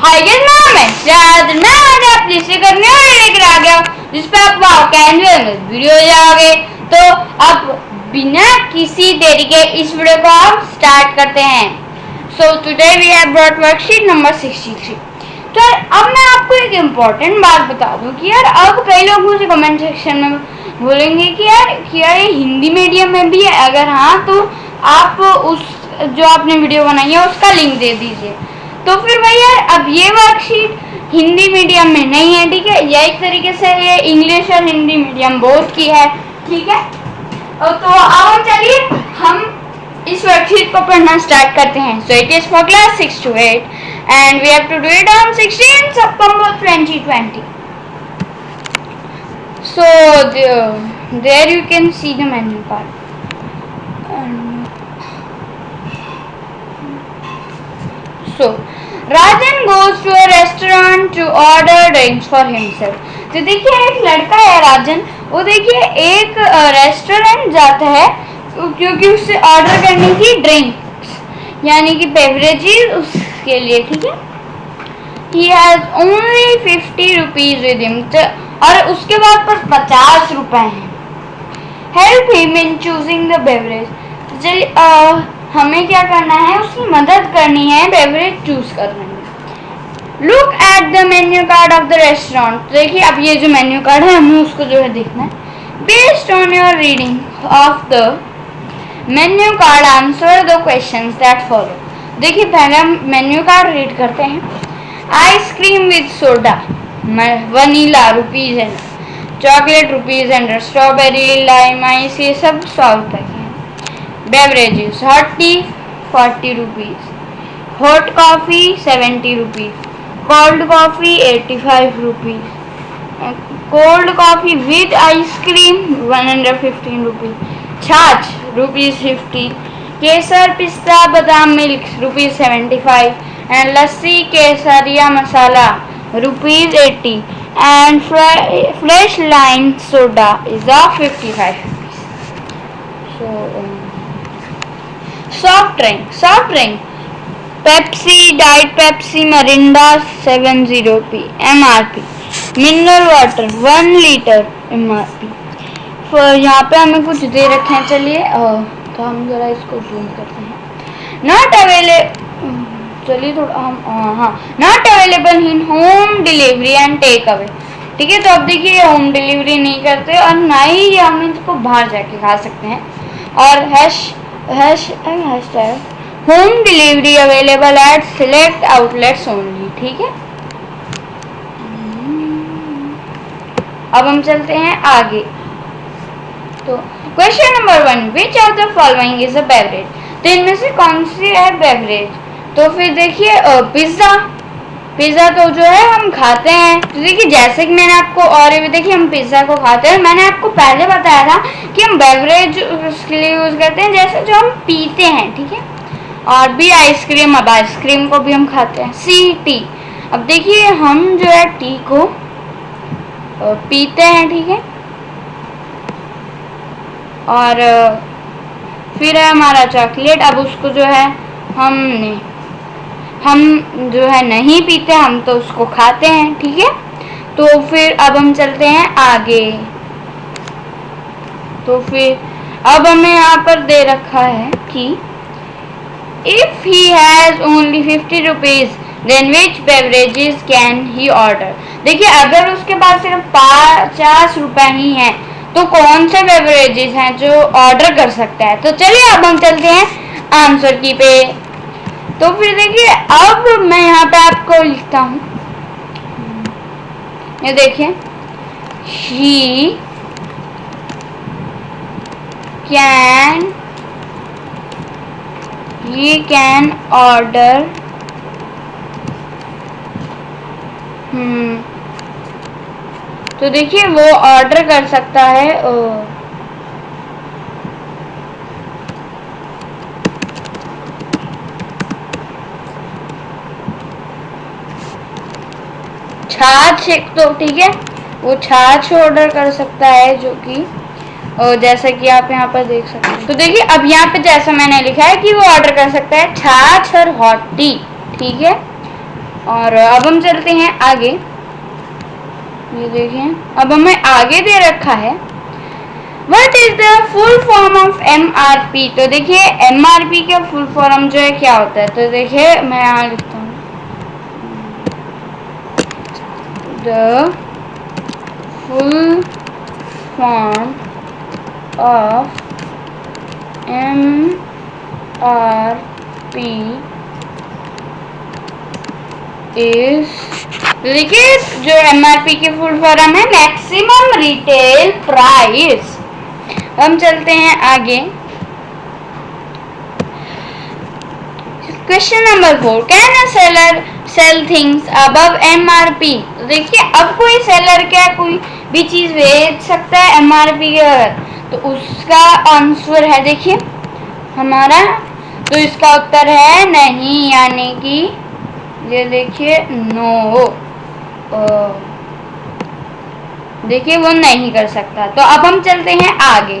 Hi guys, मैं आज आपके लिए करने और लेकर आ गया जिस पे आप वाओ कैनवे में वीडियो हो जाओगे। तो अब बिना किसी देरी के इस वीडियो को हम स्टार्ट करते हैं। So today we have brought worksheet number 63। तो अब मैं आपको एक इम्पोर्टेंट बात बता दूं कि यार अब कई लोग मुझे कमेंट सेक्शन में बोलेंगे कि यार ये हिंदी मीडियम में भी है, अगर हाँ तो आप उस जो आपने वीडियो बनाई है उसका लिंक दे दीजिए। तो फिर भाई यार अब ये वर्कशीट हिंदी मीडियम में नहीं है, ठीक है, या एक तरीके से ये इंग्लिश और हिंदी मीडियम बोथ की है, ठीक है। तो अब चलिए हम इस वर्कशीट को पढ़ना स्टार्ट करते हैं। So it is for class 6 to 8 and we have to do it on 16 September 2020. So there you can see the menu card. So Rajan goes to a restaurant to order drinks for himself. तो देखिए एक लड़का है राजन, वो देखिए एक restaurant जाता है क्योंकि उससे ऑर्डर करने की ड्रिंक्स यानी कि बेवरेजेस उसके लिए, ठीक है। He has only 50 rupees with him. और उसके बाद पर 50 रुपए हैं। Help him in choosing the beverage. चलिए हमें क्या करना है, उसकी मदद करनी है बेवरेज चूज करने में। Look at the menu card of the restaurant. देखिए अब ये जो मेन्यू कार्ड है हमें उसको जो है देखना है। Based on your reading of the menu card answer the questions that follow. देखिए पहले हम मेन्यू कार्ड रीड करते हैं। Ice cream with soda vanilla ₹100, chocolate ₹100, strawberry lime ice ये सब 100 रुपए के। Beverages: hot tea 40 rupees, hot coffee 70 rupees, cold coffee 85 rupees, cold coffee with ice cream 115 rupees, छाछ ₹50, केसर पिस्ता बादाम milk ₹75, and lassi Kesariya masala ₹80, and fresh lime soda is of 55 rupees. So soft drink Pepsi, diet Pepsi, Mirinda 70p MRP, mineral water 1 litre MRP। यहाँ पे हमें कुछ दे रखे हैं, चलिए तो हम जरा इसको जूम करते हैं। नॉट अवेलेबल, चलिए थोड़ा हम not available in home delivery and take away, ठीक है। तो अब देखिए होम डिलीवरी नहीं करते और ना ही हम इसको बाहर जाके खा सकते हैं। और hashtag home delivery available at select outlets only, ठीक है। अब हम चलते हैं आगे। तो question number 1, which of the following is a beverage. तो इनमें से कौन सी है बेवरेज। तो फिर देखिए पिज्जा तो जो है हम खाते हैं। तो देखिए जैसे कि मैंने आपको और ये भी देखिए हम पिज्जा को खाते हैं। मैंने आपको पहले बताया था कि हम बेवरेज उसके लिए यूज करते हैं जैसे जो हम पीते हैं, ठीक है। और भी आइसक्रीम, अब आइसक्रीम को भी हम खाते हैं। सी टी, अब देखिए हम जो है टी को पीते हैं, ठीक है। और फिर है हमारा चॉकलेट, अब उसको जो है हम जो है नहीं पीते, हम तो उसको खाते हैं, ठीक है। तो फिर अब हम चलते हैं आगे। तो फिर अब हमें यहाँ पर दे रखा है कि if he has only 50 rupees then which beverages can he order. देखिए अगर उसके पास सिर्फ 50 रुपए ही हैं तो कौन से बेवरेजेस हैं जो ऑर्डर कर सकता है। तो चलिए अब हम चलते हैं आंसर की पे। तो फिर देखिए अब मैं यहाँ पे आपको लिखता हूँ, ये देखिए he can order तो देखिए वो ऑर्डर कर सकता है छाछ, एक तो ठीक है वो छाछ ऑर्डर कर सकता है जो कि जैसा कि आप यहाँ पर देख सकते हैं। तो देखिए अब यहाँ पे जैसा मैंने लिखा है कि वो ऑर्डर कर सकता है छाछ और हॉट टी, ठीक है। और अब हम चलते हैं आगे। ये देखें, अब हमें आगे दे रखा है what is the full form of MRP। तो देखिए MRP का फुल फॉर्म जो है क्या होता है, तो देखिए मैं यहाँ लिखता हूँ the full form of MRP is, देखिए जो MRP की फुल फॉर्म है मैक्सिमम रिटेल प्राइस। हम चलते हैं आगे। Question number 4, can a seller sell things above MRP। तो देखिए अब कोई सेलर क्या कोई भी चीज बेच सकता है MRP के बगैर, तो उसका आंसर है देखिए हमारा, तो इसका उत्तर है नहीं, यानी कि ये देखिए नो, देखिए वो नहीं कर सकता। तो अब हम चलते हैं आगे।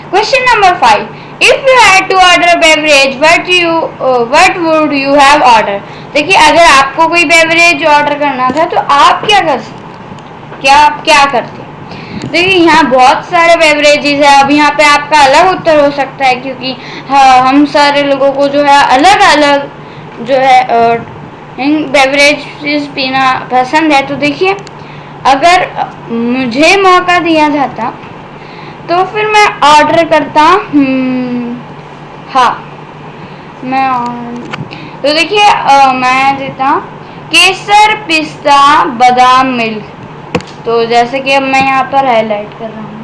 Question number 5, if you had to order beverage what would you have order. देखिए अगर आपको कोई बेवरेज ऑर्डर करना था तो आप क्या करते। देखिए यहाँ बहुत सारे बेवरेजेस है, अब यहाँ पे आपका अलग उत्तर हो सकता है क्योंकि हम सारे लोगों को जो है अलग अलग जो है बेवरेजेस पीना पसंद है। तो देखिए अगर मुझे मौका दिया जाता तो फिर मैं ऑर्डर करता हाँ मैं तो देखिए मैं देता केसर पिस्ता बादाम मिल्क। तो जैसे कि अब मैं यहाँ पर हाईलाइट कर रहा हूँ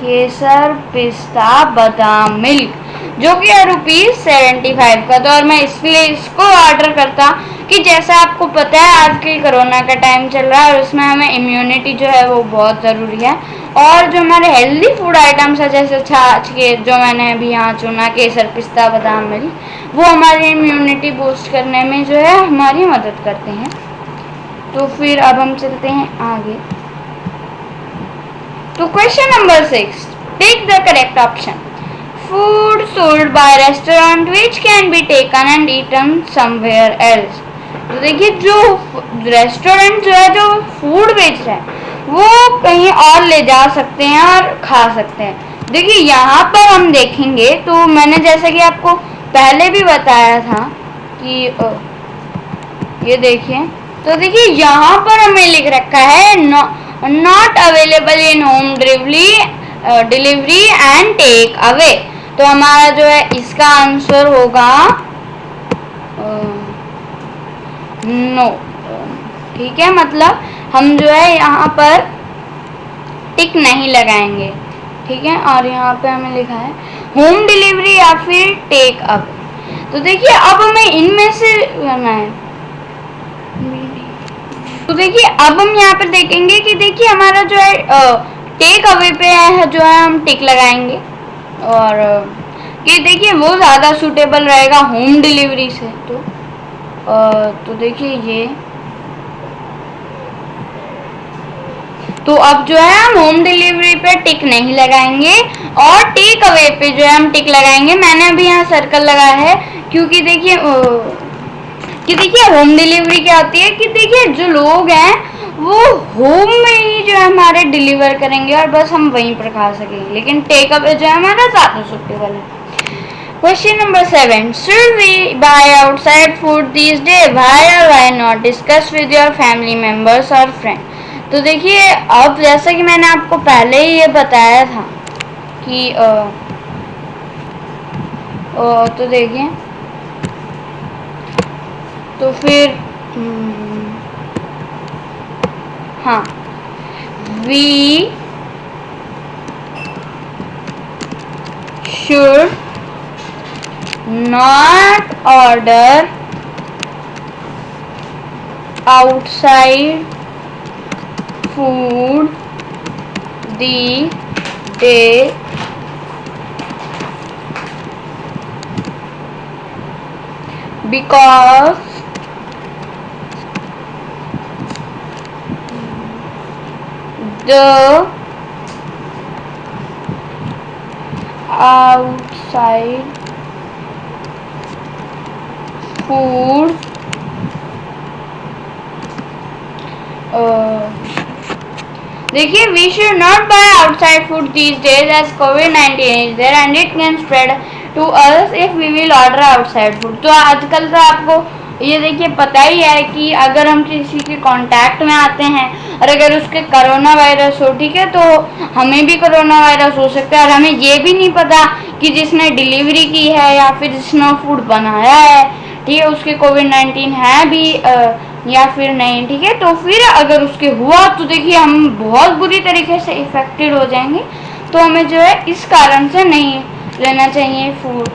केसर पिस्ता बादाम मिल्क, जो कि ₹75 का। तो और मैं इसलिए इसको ऑर्डर करता कि जैसा आपको पता है आजकल कोरोना का टाइम चल रहा है और उसमें हमें इम्यूनिटी जो है वो बहुत ज़रूरी है, और जो हमारे हेल्दी फूड आइटम्स है जैसे छाछ के जो मैंने अभी यहाँ चुना केसर पिस्ता बादाम मिल्क, वो हमारी इम्यूनिटी बूस्ट करने में जो है हमारी मदद करते हैं। तो फिर अब हम चलते हैं आगे। तो question number 6, take the correct option. Food sold by restaurant which can be taken and eaten somewhere else. तो देखिए जो रेस्टोरेंट जो है जो फूड बेच रहा है वो कहीं और ले जा सकते हैं और खा सकते हैं। देखिए यहाँ पर हम देखेंगे तो मैंने जैसे कि आपको पहले भी बताया था कि ये देखिए, तो देखिए यहाँ पर हमें लिख रखा है not available in home delivery and take away. तो हमारा जो है इसका आंसर होगा नो। ठीक है, मतलब हम जो है यहाँ पर टिक नहीं लगाएंगे। ठीक है, और यहाँ पे हमें लिखा है होम डिलीवरी या फिर टेक अवे। तो देखिए अब हमें इनमें से करना है। तो देखिए अब हम यहाँ पर देखेंगे कि देखिए हमारा जो है टेक अवे पे है जो है हम टिक लगाएंगे, और ये देखिए वो ज़्यादा सूटेबल रहेगा होम डिलीवरी से। तो देखिए ये तो अब जो है हम होम डिलीवरी पे टिक नहीं लगाएंगे और टेक अवे पे जो है हम टिक लगाएंगे। मैंने अभी यहाँ सर्कल लगाया है क्योंकि देखिए कि देखिए होम डिलीवरी क्या होती है कि देखिए जो लोग हैं वो होम में ही जो है हमारे डिलीवर करेंगे और बस हम वहीं पर खा सकेंगे, लेकिन टेक अवे जो है हमारा ज़्यादा सूटेबल है। Question number 7, should we buy outside food these days? Why or why not? Discuss with your family members or friends. तो देखिए अब जैसा कि मैंने आपको पहले ही ये बताया था कि तो देखिए तो फिर हाँ we should not order outside food the day because the outside food देखिए, we should not buy outside food these days as COVID-19 is there and it can spread to us if we will order outside food। तो आजकल तो आपको ये देखिए पता ही है कि अगर हम किसी के कांटेक्ट में आते हैं और अगर उसके कोरोना वायरस हो, ठीक है, तो हमें भी कोरोना वायरस हो सकता है और हमें ये भी नहीं पता कि जिसने डिलीवरी की है या फिर जिसने फूड बनाया है, ठीक है, उसके COVID-19 है भी या फिर नहीं, ठीक है। तो फिर अगर उसके हुआ तो देखिए हम बहुत बुरी तरीके से इफेक्टेड हो जाएंगे। तो हमें जो है इस कारण से नहीं लेना चाहिए फूड।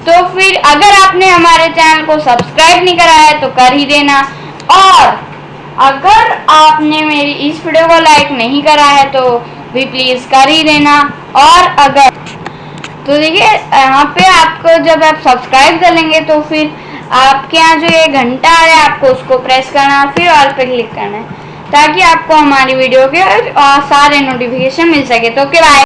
तो फिर अगर आपने हमारे चैनल को सब्सक्राइब नहीं करा है तो कर ही देना, और अगर आपने मेरी इस वीडियो को लाइक नहीं करा है तो भी प्लीज कर ही देना। और अगर तो देखिए यहाँ पे आपको जब आप सब्सक्राइब कर लेंगे तो फिर आपके यहाँ जो ये घंटा है आपको उसको प्रेस करना, फिर ऑल पे क्लिक करना है ताकि आपको हमारी वीडियो के सारे नोटिफिकेशन मिल सके। तो ओके बाय।